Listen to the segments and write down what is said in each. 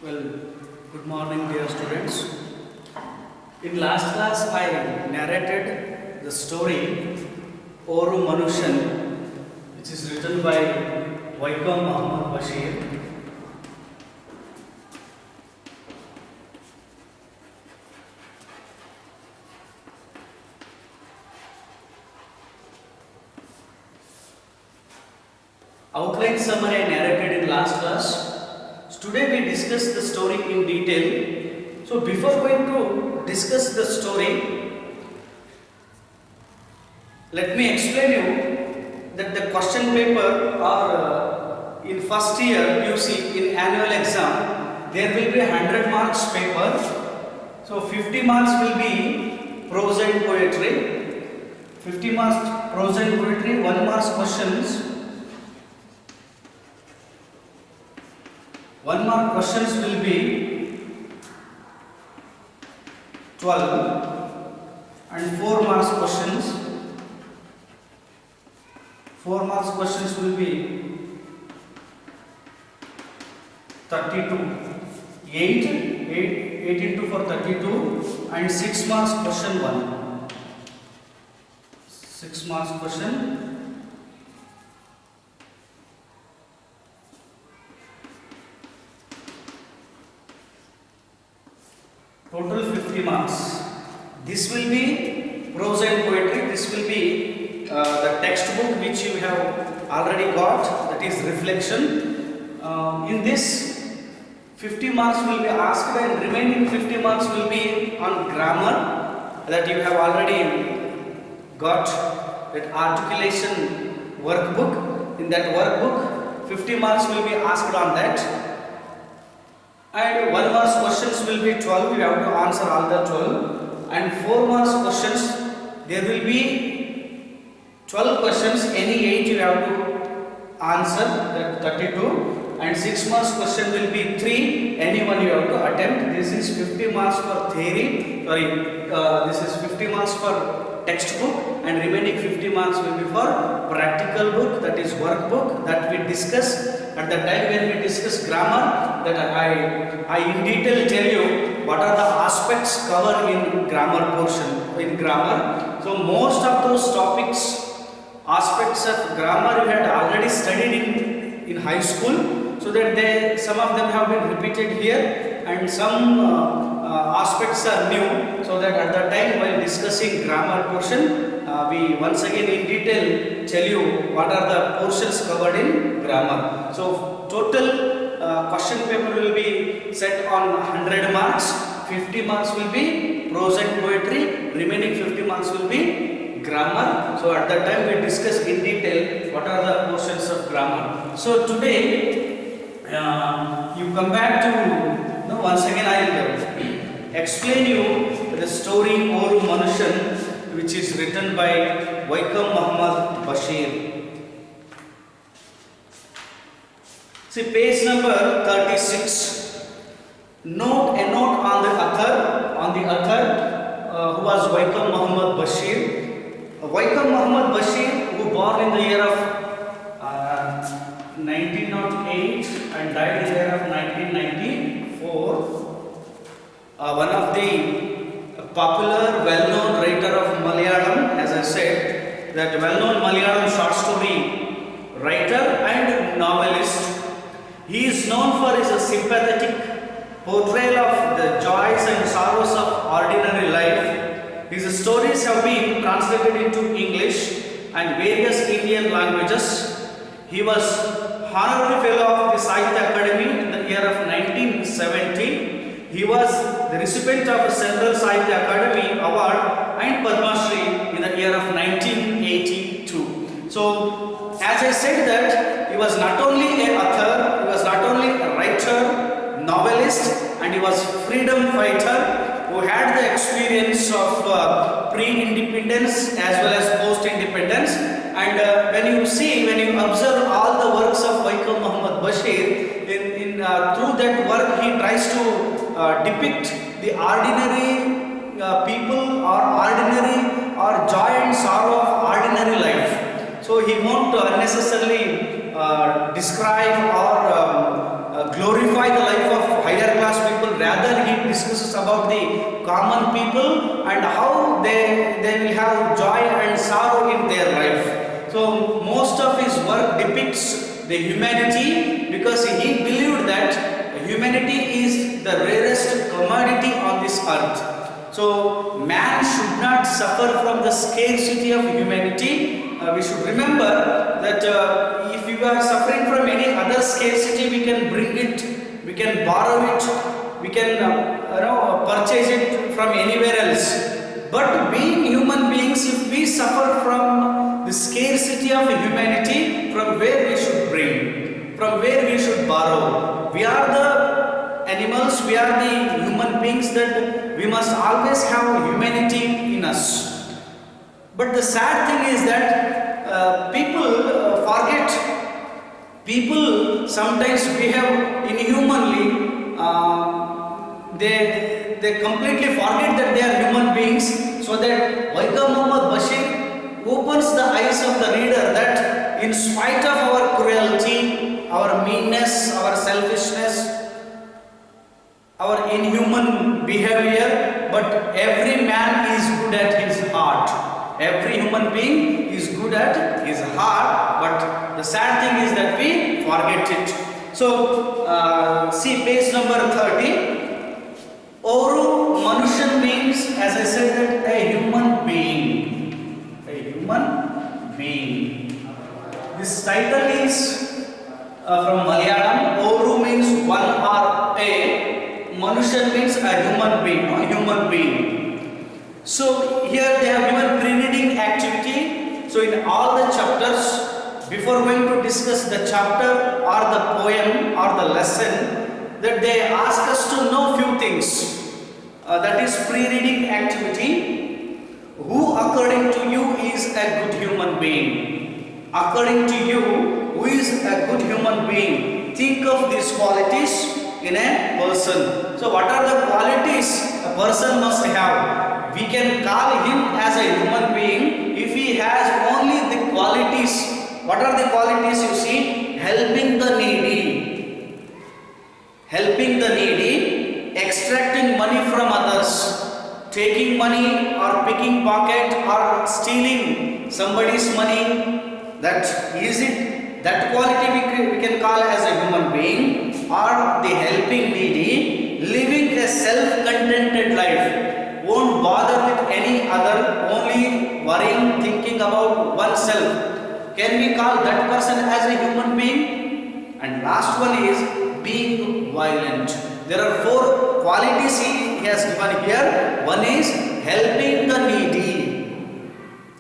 Well, good morning, dear students. In last class, I narrated the story Oru Manushan, which is written by Vaikom Muhammad Bashir. Outline summary I narrated in last class. Today we discuss the story in detail. So before going to discuss the story, let me explain you that the question paper or in first year you see in annual exam there will be 100 marks paper. So 50 marks will be prose and poetry, 50 marks prose and poetry, 1 marks questions. 1 mark questions will be 12 and 4 marks questions. 4 marks questions will be 32. 8 into 4 32 and 6 marks question 1. 6 marks question. Total 50 marks. This will be prose and poetry. This will be the textbook which you have already got, that is reflection. In this 50 marks will be asked and remaining 50 marks will be on grammar that you have already got, that articulation workbook. In that workbook 50 marks will be asked on that. And 1 marks questions will be 12, you have to answer all the 12. And 4 marks questions, there will be 12 questions, any 8 you have to answer, that 32. And 6 marks question will be 3, any one you have to attempt. This is 50 marks for theory, this is 50 marks for textbook, and remaining 50 marks will be for practical book, that is workbook, that we discuss at the time when we discuss grammar. That I in detail tell you what are the aspects covered in grammar portion, in grammar. So most of those topics, aspects of grammar you had already studied in high school, so that some of them have been repeated here, and some aspects are new, so that at the time while discussing grammar portion, we once again in detail tell you what are the portions covered in grammar. So total question paper will be set on 100 marks, 50 marks will be prose and poetry, remaining 50 marks will be grammar. So at that time we discuss in detail what are the portions of grammar. So today you come back to, once again I will explain you the story Oru Manushan, which is written by Vaikom Muhammad Bashir. See page number 36. A note on the author, who was Vaikom Muhammad Bashir. Vaikom Muhammad Bashir, who born in the year of 1908 and died in the year of 1994. One of the popular, well-known writer of Malayalam, as I said, that well-known Malayalam short story writer and novelist. He is known for his sympathetic portrayal of the joys and sorrows of ordinary life. His stories have been translated into English and various Indian languages. He was honorary fellow of the Sahitya Academy in the year of 1970. He was the recipient of the Central Sahitya Academy Award and Padma Shri in the year of 1982. So, as I said that he was not only an author, he was not only a writer, novelist, and he was freedom fighter who had the experience of pre-independence as well as post-independence. And when you observe all the works of Vaikom Muhammad Bashir, through that work he tries to depict the ordinary people or joy and sorrow of ordinary life. So he won't unnecessarily describe or glorify the life of higher discusses about the common people and how they will have joy and sorrow in their life. So most of his work depicts the humanity, because he believed that humanity is the rarest commodity on this earth. So man should not suffer from the scarcity of humanity. We should remember that if you are suffering from any other scarcity, we can bring it, we can borrow it, we can purchase it from anywhere else. But being human beings, if we suffer from the scarcity of humanity, from where we should bring, from where we should borrow? We are the animals, we are the human beings, that we must always have humanity in us. But the sad thing is that people forget. People sometimes behave inhumanly. They completely forget that they are human beings. So that Waiqa Muhammad Bashir opens the eyes of the reader that in spite of our cruelty, our meanness, our selfishness, our inhuman behavior, but every man is good at his heart. Every human being is good at his heart, but the sad thing is that we forget it. So, see page number 30. Oru Manushan means, as I said, that a human being. A human being. This title is from Malayalam. Oru means one or a. Manushan means a human being, no? Human being. So here they have given pre-reading activity. So in all the chapters, before going to discuss the chapter or the poem or the lesson, that they ask us to know few things. That is pre-reading activity. Who according to you is a good human being? According to you, who is a good human being? Think of these qualities in a person. So what are the qualities a person must have? We can call him as a human being if he has only the qualities. What are the qualities you see? Helping the needy. Helping the needy, extracting money from others, taking money or picking pocket or stealing somebody's money. That is it. That quality we can call as a human being. Or the helping needy, living a self-contented life. Won't bother with any other, only worrying, thinking about oneself. Can we call that person as a human being? And last one is being violent. There are four qualities he has given here. One is helping the needy.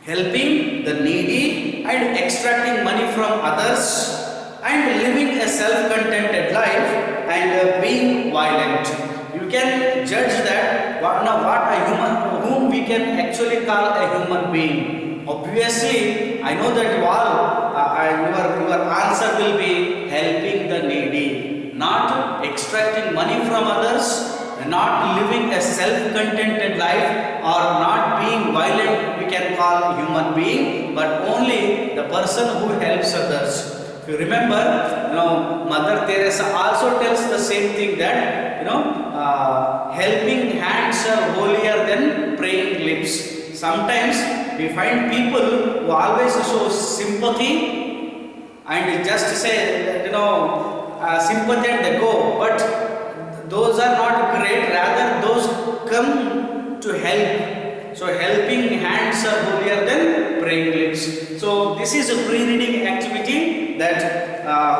Helping the needy and extracting money from others and living a self-contented life and being violent. You can judge that whom we can actually call a human being. Obviously, I know that you all, your answer will be helping the needy, not extracting money from others, not living a self-contented life, or not being violent. We can call human being, but only the person who helps others. If you remember, Mother Teresa also tells the same thing, that helping hands are holier than praying lips. Sometimes we find people who always show sympathy and just say sympathy and they go, but those are not great. Rather, those come to help. So helping hands are holier than praying lips. So this is a pre-reading activity, that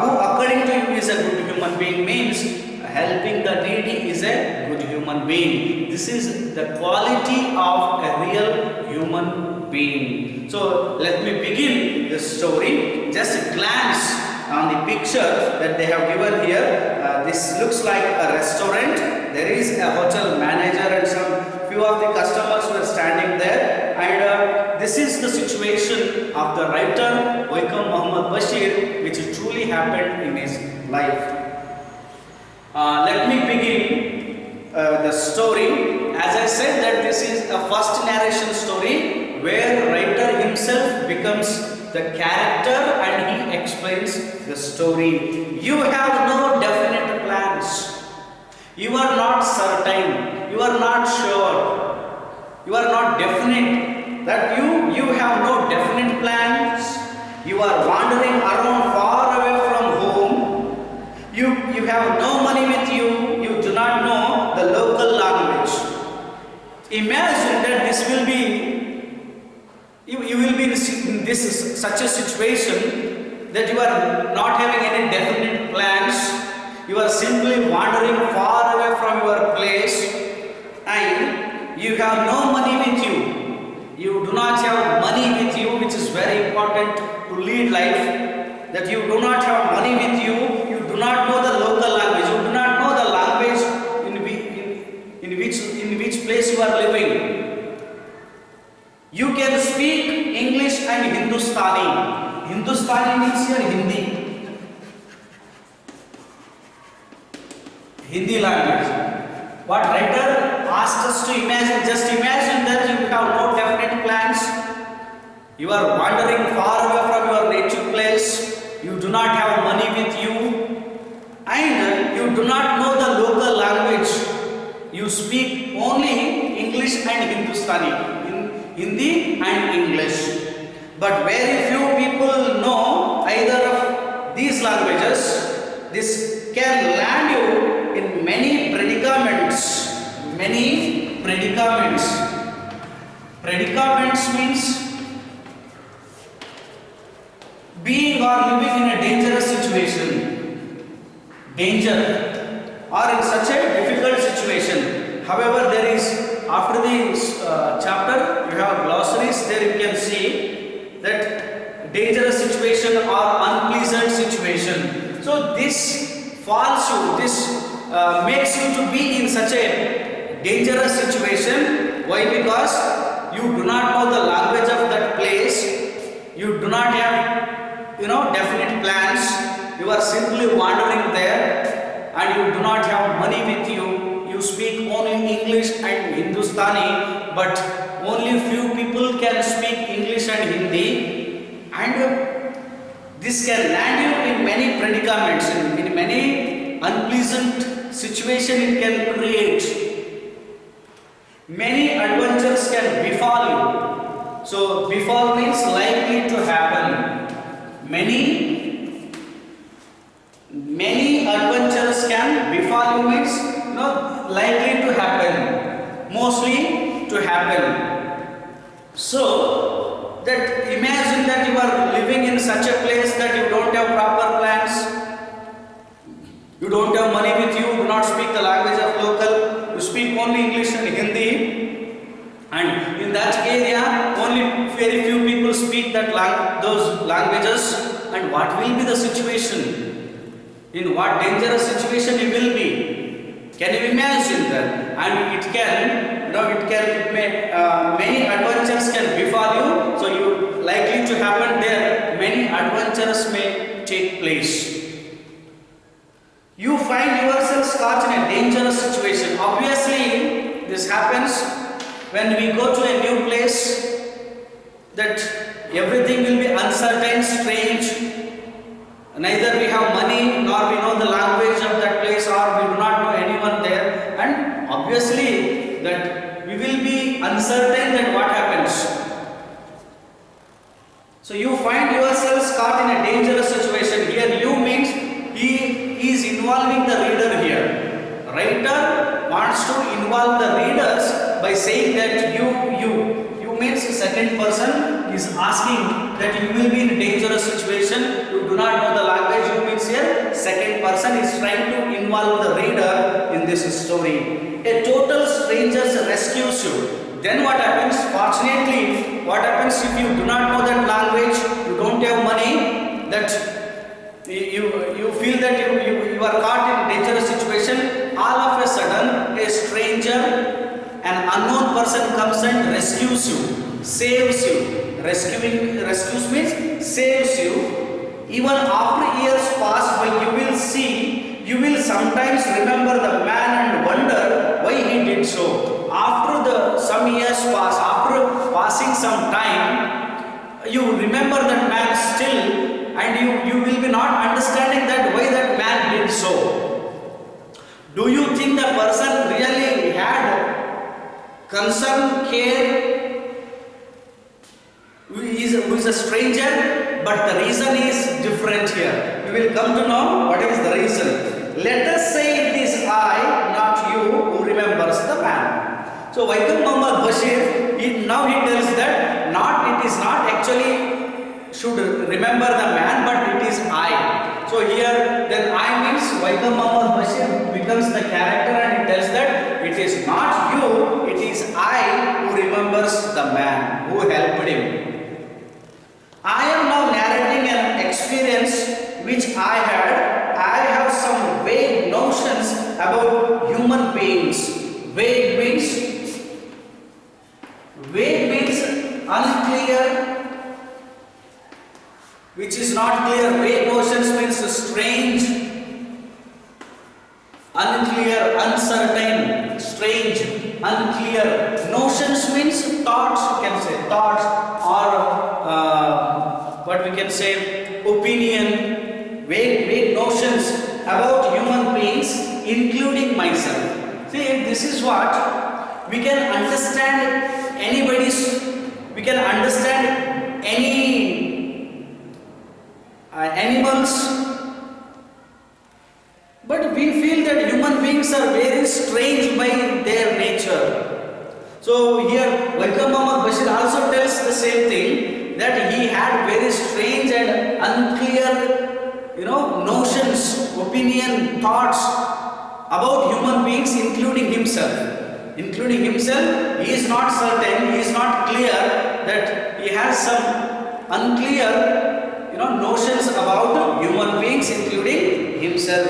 who according to you is a good human being means helping the needy is a good human being. This is the quality of a real human being. So let me begin the story. Just glance on the picture that they have given here. This looks like a restaurant. There is a hotel manager and some few of the customers were standing there, and this is the situation of the writer Waiqa Muhammad Bashir, which truly happened in his life. Let me begin the story. As I said, that this is a first narration story where writer himself becomes the character and he explains the story. You have no definite plans. You are not certain, you are not sure, you are not definite, that you have no definite plans, you are wandering around far away from home, you have no money with you, you do not know the local language. Imagine that this will be, you will be in this such a situation that you are not having any definite plans. You are simply wandering far away from your place and you have no money with you. You do not have money with you, which is very important to lead life. That you do not have money with you, you do not know the local language, you do not know the language in which place you are living. You can speak English and Hindustani. Hindustani means here Hindi. Hindi language. What writer asked us to imagine, just imagine that you have no definite plans. You are wandering far away from your native place. You do not have money with you. And you do not know the local language. You speak only English and Hindustani. Hindi and English. But very few people know either of these languages. This can land you in many predicaments. Many predicaments. Predicaments means being or living in a dangerous situation. Danger. Or in such a difficult situation. However, there is, after this chapter, you have glossaries, there you can see that dangerous situation or unpleasant situation. So this falls you, this makes you to be in such a dangerous situation. Why? Because you do not know the language of that place. You do not have, definite plans. You are simply wandering there and you do not have money with you. You speak only English and Hindustani, but only few people can speak English and Hindi. And this can land you in many predicaments, in many unpleasant situation it can create. Many adventures can befall you. So befall means likely to happen. Many adventures can befall you means likely to happen, mostly to happen. So that imagine that you are living in such a place that you don't have proper plans. You don't have money with you, do not speak the language of local, you speak only English and Hindi, and in that area only very few people speak those languages. And what will be the situation? In what dangerous situation you will be? Can you imagine that? And it may many adventures can befall you. So you likely to happen there. Many adventures may take place. You find yourself caught in a dangerous situation. Obviously, this happens when we go to a new place, that everything will be uncertain, strange. Neither we have money nor we know the language of that place, or we do not know anyone there. And obviously, that we will be uncertain that what happens. So you find yourselves caught in a dangerous situation. Here you means he is involving the reader here. Writer wants to involve the readers by saying that you means second person is asking that you will be in a dangerous situation, you do not know the language. You means here second person is trying to involve the reader in this story. A total stranger rescues you. Then what happens? Fortunately, what happens if you do not know that language, you don't have money, that you feel that you are caught in dangerous situation. All of a sudden a stranger, an unknown person comes and rescues you, saves you. Rescues means saves you. Even after years pass by, you will sometimes remember the man and wonder why he did so. After some years pass, after passing some time, you remember that man still, and you will be not understanding that why that man did so. Do you think the person really had concern, care, who is a stranger, but the reason is different here. We will come to know what is the reason. Let us say it is I, not you, who remembers the man. So Vaikom Muhammad Bashir, now he tells that it is not actually should remember the man, but it is I. So here then I means Vaikom Muhammad Bashir becomes the character and he tells that it is not you, it is I who remembers the man, who helped him. I am now narrating an experience which I had. I have some vague notions about human beings. Vague means unclear, which is not clear. Vague notions means strange, unclear, uncertain, strange, unclear. Notions means thoughts, you can say thoughts, or what we can say opinion, vague notions about human beings, including myself. See, this is what we can understand we can understand any animals, but we feel that human beings are very strange by their nature. So here Vaikom Muhammad Bashir also tells the same thing, that he had very strange and unclear, notions, opinion, thoughts about human beings, including himself. Including himself, he is not certain, he is not clear, that he has some unclear, notions about human beings, including himself.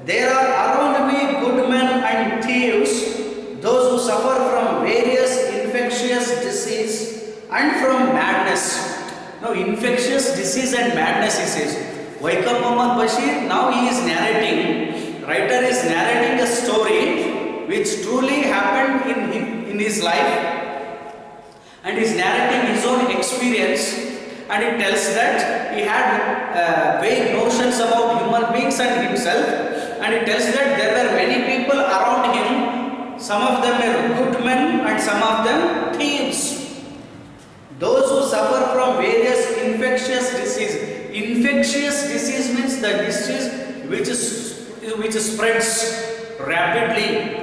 There are around me good men and thieves, those who suffer from various infectious disease and from madness. Now, infectious disease and madness, he says. Vaikom Muhammad Bashir, now he is narrating, writer is narrating a story which truly happened in his life, and is narrating his own experience, and he tells that he had vague notions about human beings and himself, and he tells that there were many people around him, some of them were good men and some of them thieves. Those who suffer from various infectious disease. Infectious disease means the disease which spreads rapidly,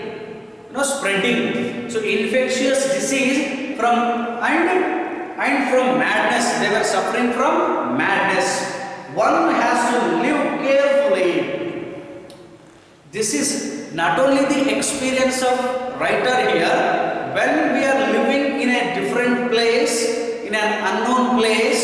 spreading. So infectious disease and from madness. They were suffering from madness. One has to live carefully. This is not only the experience of writer here. When we are living in a different place, in an unknown place,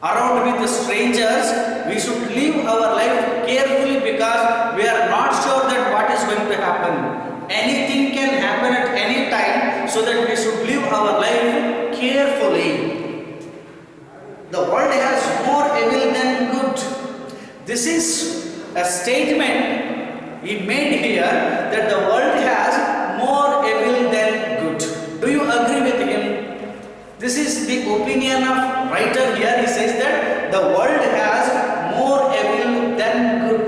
around with the strangers, we should live our life carefully, because we are not sure that what is going to happen. Anything can happen at any time, so that we should live our life carefully. The world has more evil than good. This is a statement he made here, that the world has more evil than good. Do you agree with him? This is the opinion of writer here. He says that the world has more evil than good.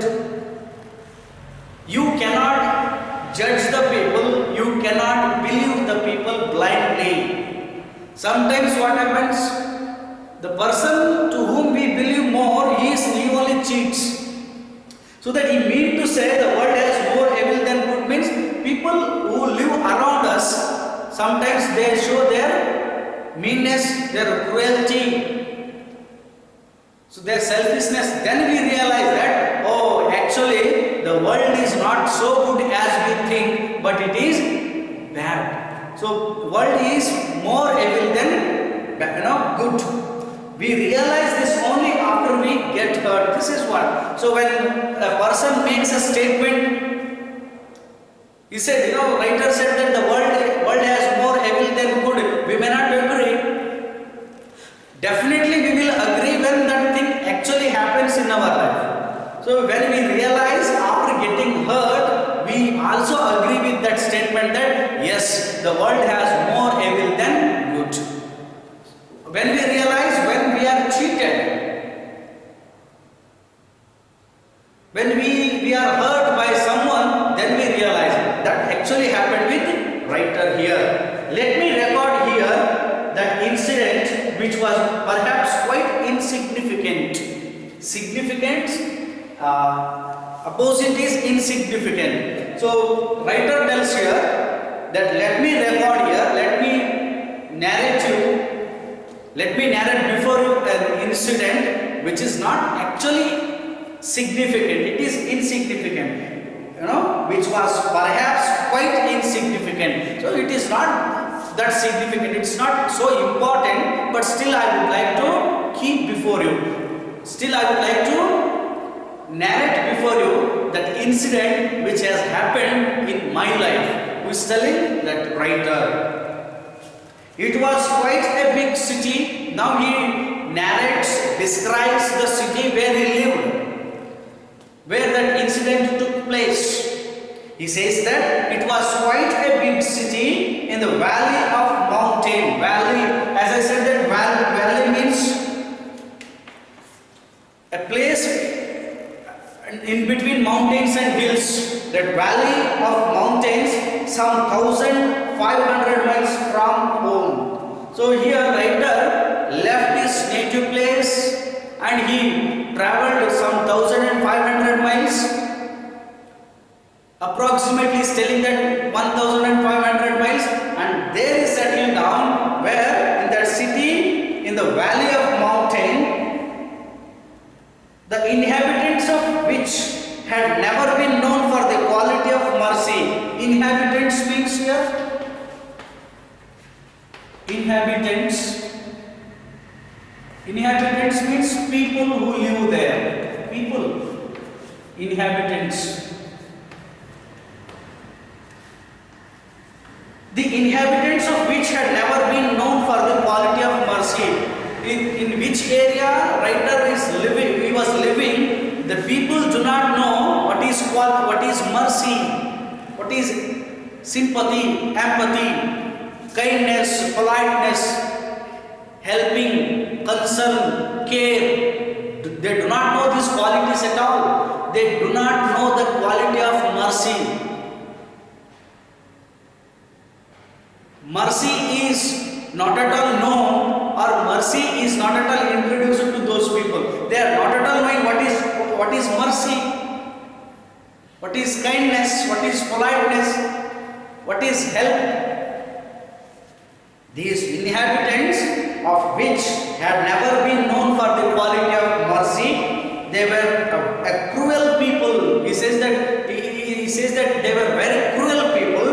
You cannot judge the people, you cannot believe the people blindly. Sometimes what happens? The person to whom we believe more, he only cheats. So that he means to say the world has more evil than good means people who live around us, sometimes they show their meanness, their cruelty, so their selfishness. Then we realize that, oh, actually the world is not so good as we think, but it is bad. So world is more evil than good. We realize this only after we get hurt. This is what. So when a person makes a statement, he said, writer said that the world has more evil than good. We may not agree. Definitely we will agree when that thing actually happens in our life. So when we realize after getting hurt, we also agree with that statement that yes, the world has more evil than good. When we realize when we are cheated, when we are hurt by someone, then we realize that actually happened with writer here. Let me record here that incident which was perhaps quite insignificant. Significant, opposite is insignificant. So writer tells here that let me record here, let me narrate before you an incident which is not actually significant, it is insignificant, which was perhaps quite insignificant. So it is not that significant, it's not so important, but still I would like to keep before you. Still I would like to narrate before you that incident which has happened in my life. Who is telling? That writer. It was quite a big city. Now he narrates, describes the city where he lived, where that incident took place. He says that it was quite a big city in the valley of mountain. Valley, as I said, that valley means a place in between mountains and hills. That valley of mountains, some 1,500 miles from home. So here writer left his native place and he traveled some 1,500 miles. Approximately is telling that 1,500 miles, and there is settled down where in that city in the valley of mountain, the inhabitants of which had never been known for the quality of mercy. Inhabitants means here? Inhabitants. Inhabitants means people who live there. People. Inhabitants. The inhabitants of which had never been known for the quality of mercy. In which area writer is living, he was living, the people do not know what is mercy, what is sympathy, empathy, kindness, politeness, helping, concern, care. They do not know these qualities at all. They do not know the quality of mercy. Mercy is not at all known, or mercy is not at all introduced to those people. They are not at all knowing what is mercy, what is kindness, what is politeness, what is help. These inhabitants of which had never been known for the quality of mercy, they were a cruel people. He says that they were very cruel people.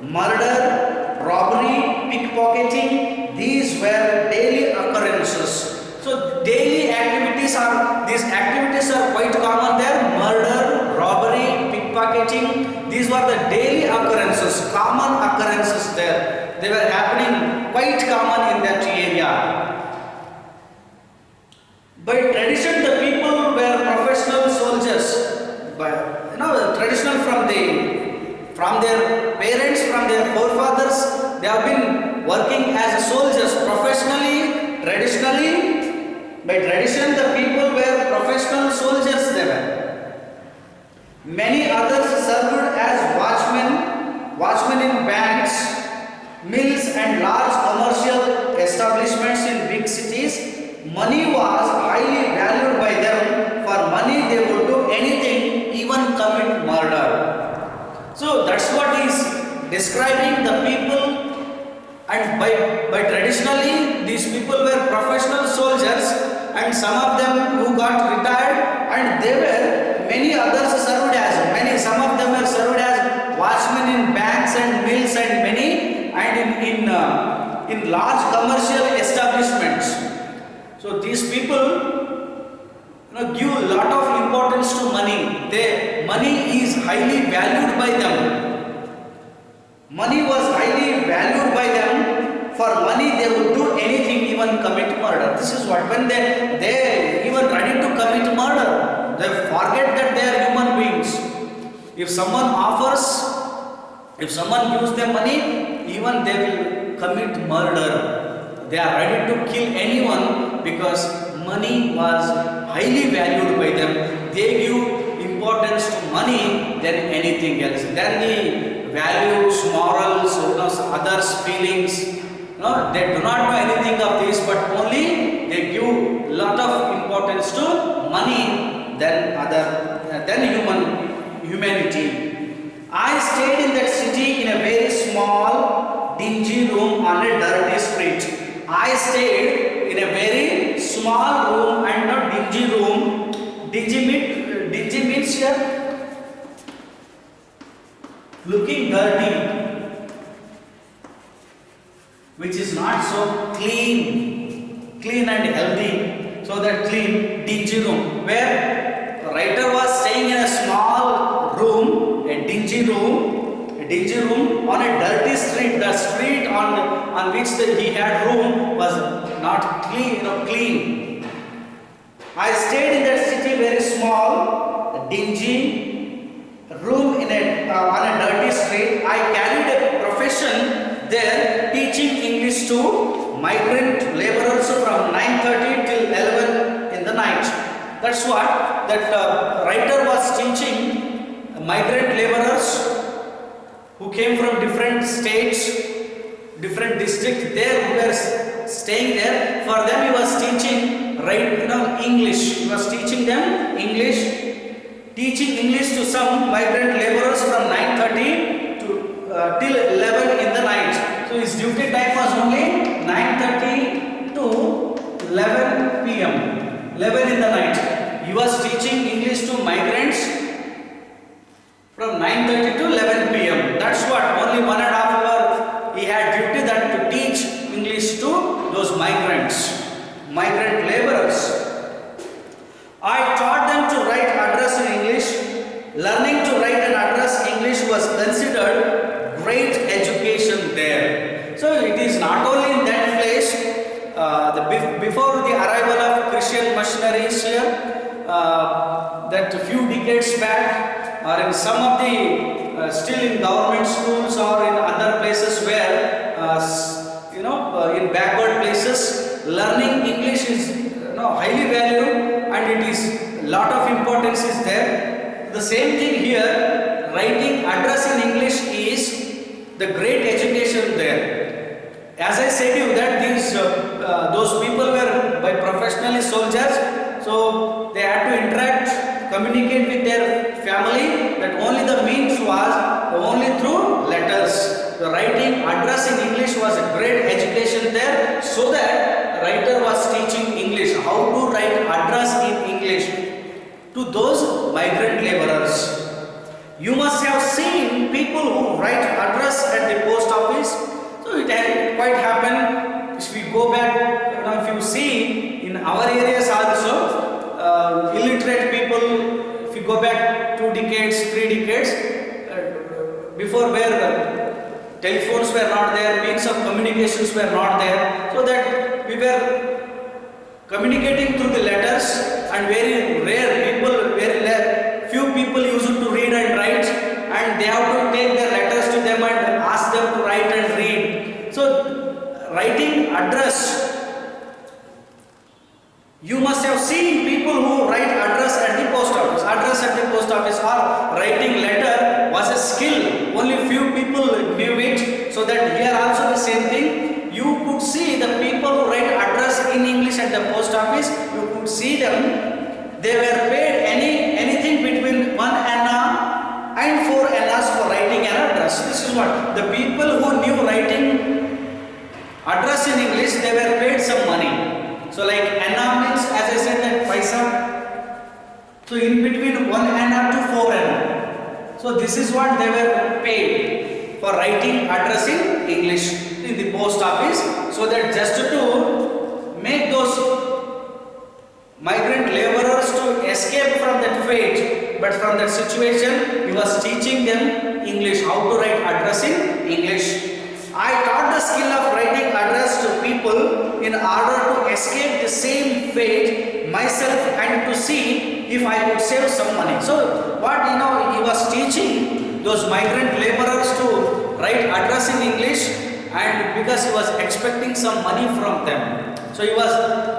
Murder, robbery, pickpocketing, these were daily occurrences. So daily these activities are quite common there. Murder, robbery, pickpocketing, these were the daily occurrences, common occurrences there. They were happening quite common in that area. By tradition, the people were professional soldiers. Traditional from their parents, from their forefathers, they have been working as soldiers professionally, traditionally. By tradition, the people were professional soldiers they were. Many others served as watchmen in banks, mills and large commercial establishments in big cities. Money was highly valued by them. For money they would do anything, even commit murder. So that's what he is describing the people, and by traditionally these people were professional soldiers, and some of them who got retired, and they were many others served as some of them were served as watchmen in banks and mills and many and in large commercial establishments. So these people give a lot of importance to money. Money is highly valued by them. Money was highly valued by them. For money they would do anything, even commit murder. This is what, when they even ready to commit murder, they forget that they are human beings. If someone gives them money, even they will commit murder. They are ready to kill anyone because money was highly valued by them. They give importance to money than anything else, than the values, morals, others' feelings. No, they do not know anything of this, but only they give lot of importance to money than humanity. I stayed in that city in a very small, dingy room on a dirty street. I stayed in a very small room and not dingy room. Dingy means here looking dirty, which is not so clean and healthy. So that clean, dingy room, where the writer was staying in a small room, a dingy room on a dirty street. The street on which he had room was not clean. I stayed in that city, very small, dingy room on a dirty street. I carried a profession there, teaching English to migrant laborers from 9:30 till 11 in the night. That's what that writer was teaching migrant laborers who came from different states, different districts. There who were staying there. For them he was teaching English. He was teaching them English, teaching English to some migrant laborers from 9:30 to till 11 in the night. So his duty time was only 9:30 to 11 p.m. 11 in the night. He was teaching English to migrants from 9:30 to 11 p.m. That's what, only 1.5 hour he had duty that to teach English to those migrant laborers. I taught them to write address in English. Learning to write and address English was considered great education there. So it is not only in that place, before the arrival of Christian missionaries here, that few decades back, or in some of the still in government schools or in other places where in backward places, learning English is highly valued and it is lot of importance is there. The same thing here, writing address in English is the great education there. As I said you that those people were by professionally soldiers, so they had to interact, communicate with their family. That only the means was only through letters. The writing address in English was a great education there, so that writer was teaching English, how to write address in English to those migrant laborers. You must have seen people who write address at the post office. So it had quite happened. If we go back, if you see in our areas also, illiterate people, if you go back 2 decades, 3 decades, before where telephones were not there, means of communications were not there, so that we were communicating through the letters, and very few people used to read and write, and they have to take their letters to them and ask them to write and read. So writing address, you must have seen people who write address at the post office. Address at the post office or writing letter was a skill. Only few people knew it. So that here also the same thing. You could see the people who write address in English at the post office. You could see them. They were paid anything between 1 anna and 4 annas for writing an address. This is what the people who knew writing address in English, they were paid some money. So like anna means, as I said, that paisa. So in between 1 anna to 4 anna. So this is what they were paid for writing address in English in the post office. So that just to make those migrant laborers to escape from that fate, but from that situation, he was teaching them English, how to write address in English. I taught the skill of writing address to people in order to escape the same fate myself and to see if I could save some money. So what he was teaching those migrant laborers to write address in English, and because he was expecting some money from them. So he was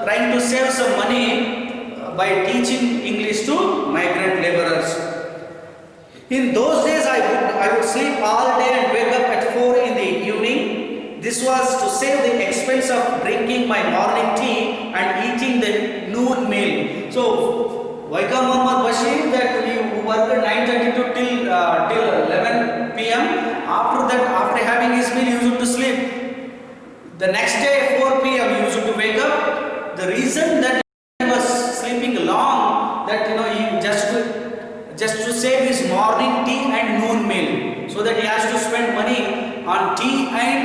trying to save some money by teaching English to migrant laborers. In those days, I would sleep all day and wake up at 4 in the evening. This was to save the expense of drinking my morning tea and eating the noon meal. So, Waika Muhammad Bashir, that he worked 9:30 to till 11 p.m. After that, after having his meal, he used to sleep. The next day, 4 p.m., he used to wake up. The reason that he was sleeping long, that he just to save his morning tea and noon meal, so that he has to spend money on tea and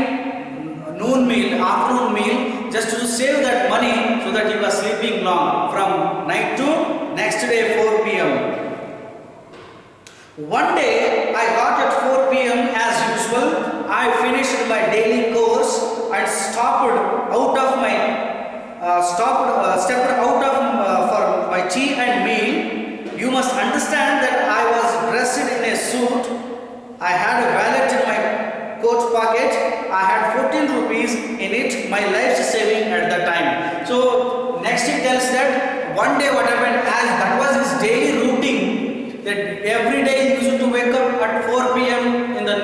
noon meal, afternoon meal, just to save that money, so that he was sleeping long from night to next day 4 p.m. One day I got at 4 p.m. as usual. I finished my daily course and stepped out of for my tea and meal. You must understand that I was dressed in a suit. I had a wallet in my coat pocket. I had 14 rupees in it, my life saving at the time. So next it tells that one day what happened, as that was his daily routine, that every day he used to wake up at 4 p.m. in the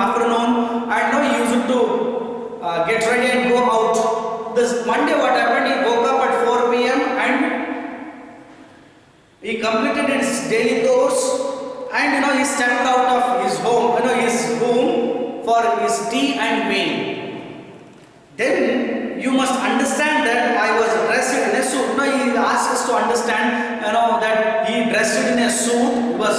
afternoon, and now he used to get ready and go out. This Monday what happened, he woke up at 4 p.m. and he completed his daily course, and he stepped out of his home, for his tea and meal. Then you must understand that I was dressed in a suit. Now he asks us to understand, that he dressed in a suit. He was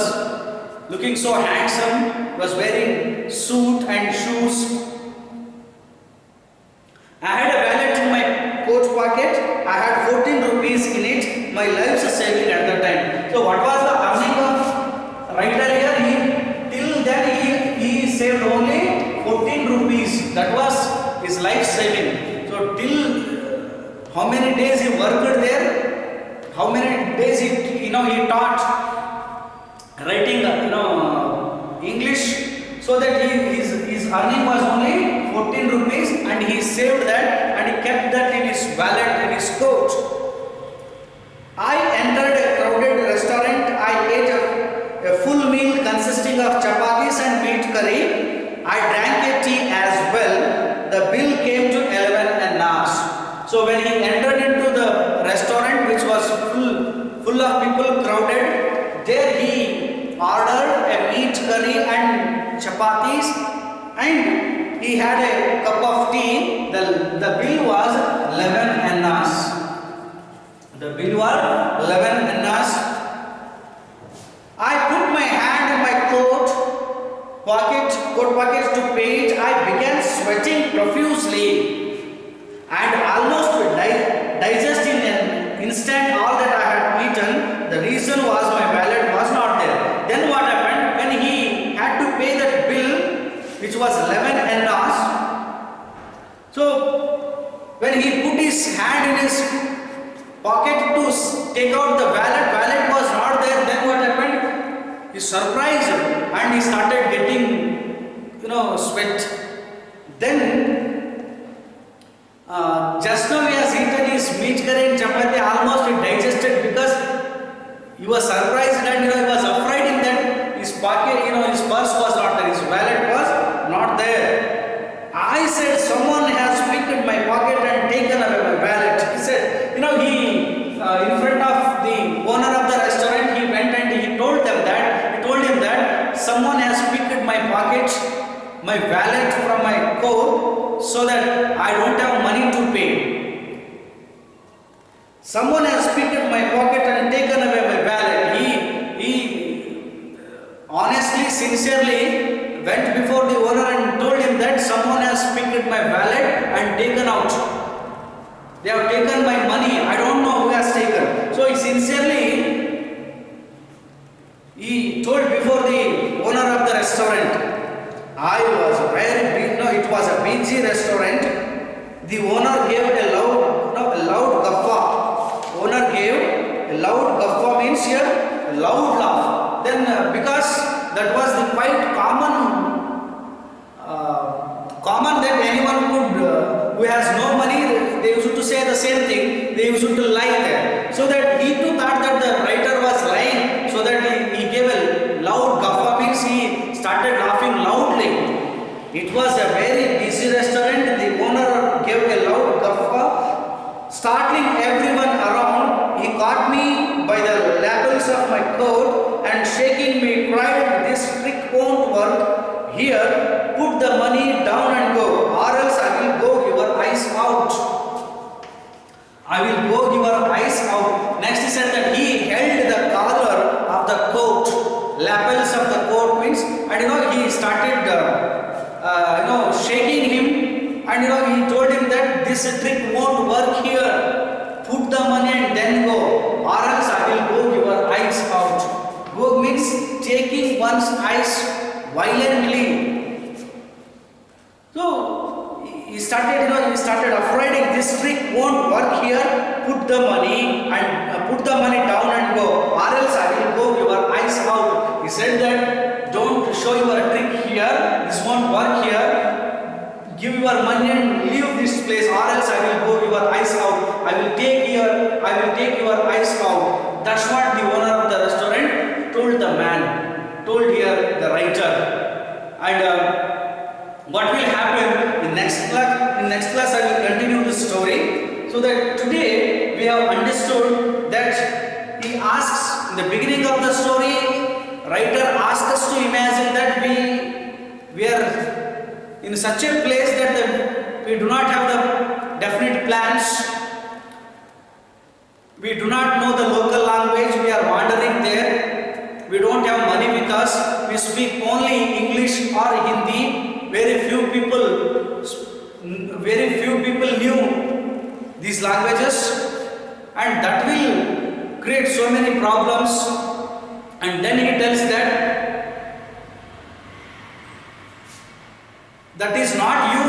looking so handsome. He was wearing suit and shoes. I had a wallet in my coat pocket. I had 14 rupees in it. My life was saving at that time. So what was the earning of writer here? Till then he saved only 14 rupees. That was his life saving. So till how many days he worked there? How many days he taught writing English, so that his earning was only 14 rupees, and he saved that and he kept that in his wallet, in his coat. I entered a crowded restaurant. I ate a full meal consisting of chapatis and meat curry. I drank a tea as well. The bill came to 11 annas. So when he entered into the restaurant, which was full of people, crowded, there he ordered a meat curry and chapatis, and he had a cup of tea. The bill was 11 annas. The bill was 11 annas. I put my hand in my coat pocket to pay it. I began sweating profusely and almost digest in an instant all that I had eaten. The reason was my wallet was not there. Then what happened, when he had to pay that bill, which was 11 annas, so when he put his hand in his pocket to take out the wallet was not there. Then what happened? He surprised and he started getting sweat. Then just now he has eaten his meat curry and chapati, almost he digested, because he was surprised and he was afraid in that his pocket, his purse was not there, his wallet was not there. I said, someone has picked my pocket and taken away my wallet. He said, in front of the owner of the restaurant, he went and he told him that someone has picked my pocket, my wallet from my coat, so that I don't have money to pay. Someone has picked my pocket and taken away my wallet. He honestly, sincerely went before the owner and told him that someone has picked my wallet and taken out. They have taken my money. I don't know who has taken. So he told before the owner of the restaurant. It was a busy restaurant. The owner gave a loud guffaw. Owner gave a loud guffaw, means here a loud laugh. Then because that was the quite common that anyone could, who has no money, they used to say the same thing. They used to lie there. So that he too thought that the writer was lying. So that he gave a loud guffaw, means It was a very busy restaurant. The owner gave a loud guffaw, startling everyone around. He caught me by the lapels of my coat and shaking me cried, "This trick won't work here. Put the money down and go, or else I will go your eyes out." I will go your eyes out. Next he said that he held the collar of the coat, lapels of the coat means, and he started shaking him, and he told him that this trick won't work here. Put the money and then go, or else I will go your eyes out. Go means taking one's eyes violently. So he started afraid this trick won't work here. Put the money down and go, or else I will go your eyes out. He said that don't show your trick here. This won't work here. Give your money and leave this place, or else I will go your eyes out. I will take your eyes out. That's what the owner of the restaurant told the man. Told here the writer. And what will happen in next class I will continue the story, so that today we have understood that he asks in the beginning of the story, writer asks us to imagine that we are in such a place that we do not have the definite plans. We do not know the local language. We are wandering there. We don't have money because we speak only English or Hindi. Very few people knew these languages, and that will create so many problems. And then he tells that is not you,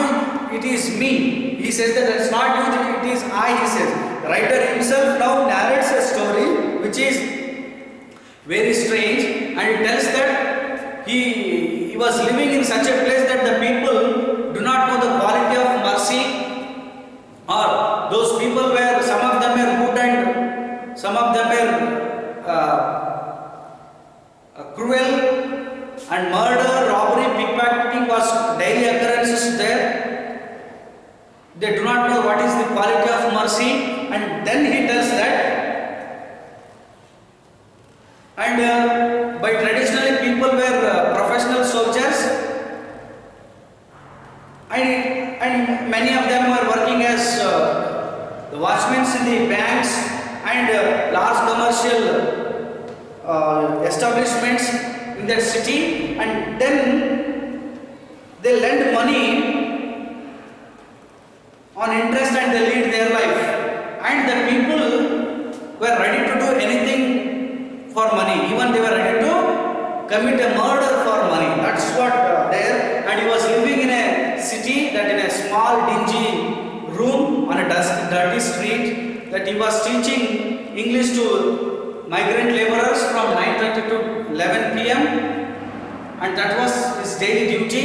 it is me. He says that it's not you, it is I, he says. Writer himself now narrates a story which is very strange, and he tells that he was living in such a place that the people do not know the quality of mercy, or those people were, some of them were good and some of them were cruel, and murder, robbery, pickpocketing was daily occurrences there. They do not know what is the quality of mercy. And then he tells that, and by traditionally people were professional soldiers, and many of them were working as the watchmen in the banks and large commercial establishments in that city, and then they lend money on interest and they lead their life, and the people were ready to do anything for money. Even they were ready to commit a murder for money. That's what there. And he was living in a city, that in a small dingy room on a dirty street, that he was teaching English to migrant laborers from 9:30 to 11 p.m. and that was his daily duty,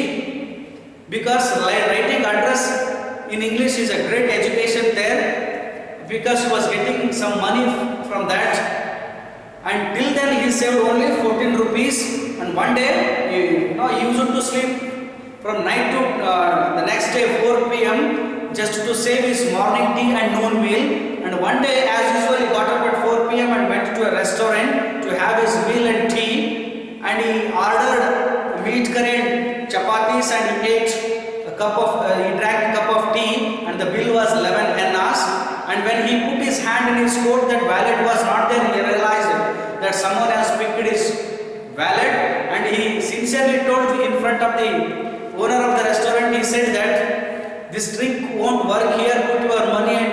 because writing address in English is a great education there, because he was getting some money from that. And till then he saved only 14 rupees, and one day he used to sleep from night to the next day 4 p.m. just to save his morning tea and noon meal. And one day, as usual, he got up at 4 p.m. and went to a restaurant to have his meal and tea, and he ordered meat curry and chapatis, and he drank a cup of tea, and the bill was 11 annas. And when he put his hand in his coat, that wallet was not there. He realized that someone has picked his wallet, and he sincerely told in front of the owner of the restaurant, he said that this trick won't work here. Put your money and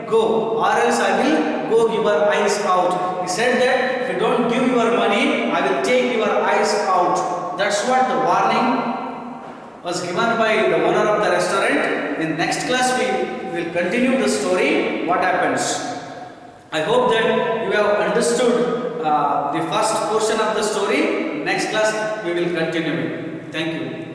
go, or else I will go your eyes out. He said that if you don't give your money, I will take your eyes out. That's what the warning was given by the owner of the restaurant. In next class we will continue the story, what happens. I hope that you have understood the first portion of the story. Next class we will continue. Thank you.